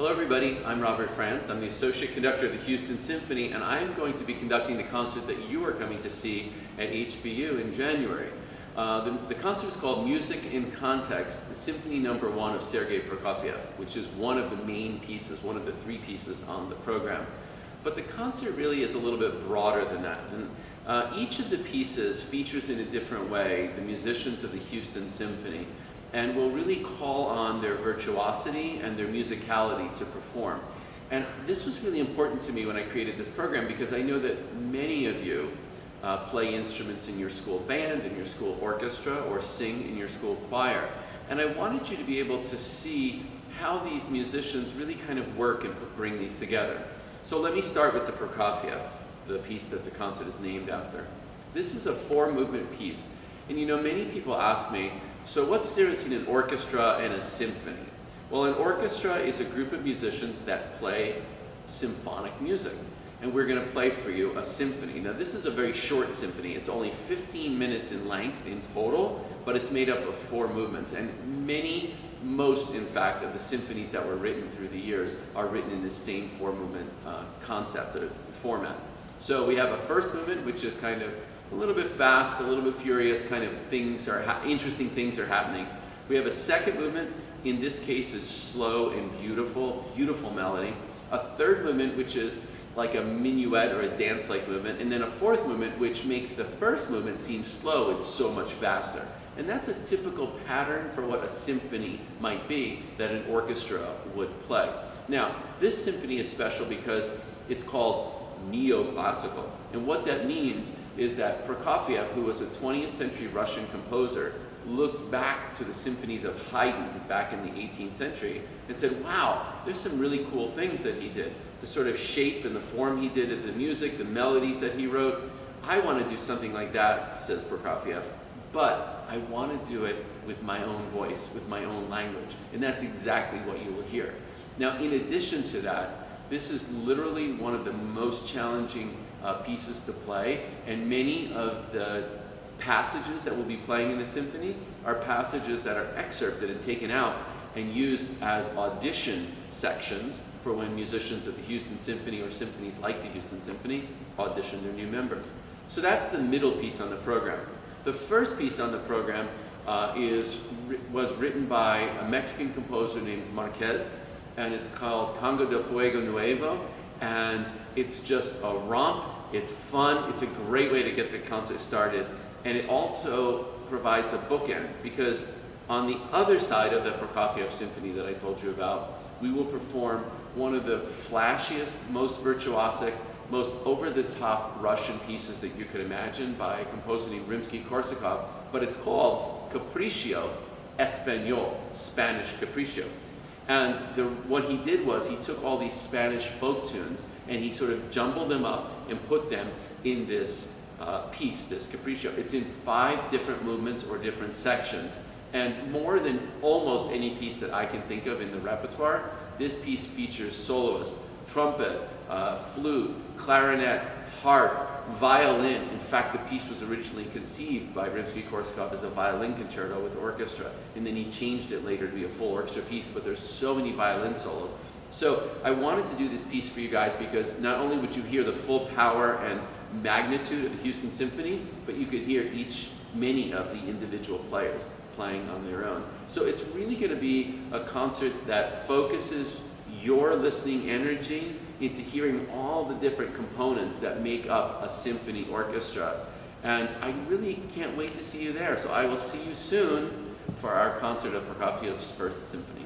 Hello everybody, I'm Robert Franz. I'm the Associate Conductor of the Houston Symphony, and I'm going to be conducting the concert that you are coming to see at HBU in January. The concert is called Music in Context, the Symphony No. 1 of Sergei Prokofiev, which is one of the main pieces, one of the three pieces on the program. But the concert really is a little bit broader than that. And each of the pieces features in a different way the musicians of the Houston Symphony, and will really call on their virtuosity and their musicality to perform. And this was really important to me when I created this program, because I know that many of you play instruments in your school band, in your school orchestra, or sing in your school choir. And I wanted you to be able to see how these musicians really kind of work and bring these together. So let me start with the Prokofiev, the piece that the concert is named after. This is a 4-movement piece. And you know, many people ask me, so what's the difference between an orchestra and a symphony? Well, an orchestra is a group of musicians that play symphonic music. And we're going to play for you a symphony. Now, this is a very short symphony. It's only 15 minutes in length in total, but it's made up of 4 movements. And most, in fact, of the symphonies that were written through the years are written in this same 4-movement concept or format. So we have a first movement, which is kind of a little bit fast, a little bit furious, kind of interesting things are happening. We have a second movement, in this case is slow and beautiful, beautiful melody. A third movement, which is like a minuet or a dance-like movement, and then a fourth movement, which makes the first movement seem slow, it's so much faster. And that's a typical pattern for what a symphony might be that an orchestra would play. Now, this symphony is special because it's called neoclassical. And what that means is that Prokofiev, who was a 20th century Russian composer, looked back to the symphonies of Haydn back in the 18th century and said, wow, there's some really cool things that he did. The sort of shape and the form he did of the music, the melodies that he wrote. I want to do something like that, says Prokofiev, but I want to do it with my own voice, with my own language. And that's exactly what you will hear. Now, in addition to that, this is literally one of the most challenging pieces to play, and many of the passages that we'll be playing in the symphony are passages that are excerpted and taken out and used as audition sections for when musicians of the Houston Symphony or symphonies like the Houston Symphony audition their new members. So that's the middle piece on the program. The first piece on the program was written by a Mexican composer named Marquez, and it's called Tango de Fuego Nuevo, and it's just a romp, it's fun, it's a great way to get the concert started, and it also provides a bookend, because on the other side of the Prokofiev symphony that I told you about, we will perform one of the flashiest, most virtuosic, most over-the-top Russian pieces that you could imagine by a composer named Rimsky-Korsakov, but it's called Capriccio Español, Spanish Capriccio. And what he did was he took all these Spanish folk tunes and he sort of jumbled them up and put them in this piece, this Capriccio. It's in 5 different movements or different sections. And more than almost any piece that I can think of in the repertoire, this piece features soloists, trumpet, flute, clarinet, harp, violin. In fact, the piece was originally conceived by Rimsky-Korsakov as a violin concerto with orchestra, and then he changed it later to be a full orchestra piece, but there's so many violin solos. So I wanted to do this piece for you guys because not only would you hear the full power and magnitude of the Houston Symphony, but you could hear many of the individual players playing on their own. So it's really going to be a concert that focuses your listening energy into hearing all the different components that make up a symphony orchestra. And I really can't wait to see you there. So I will see you soon for our concert of Prokofiev's First Symphony.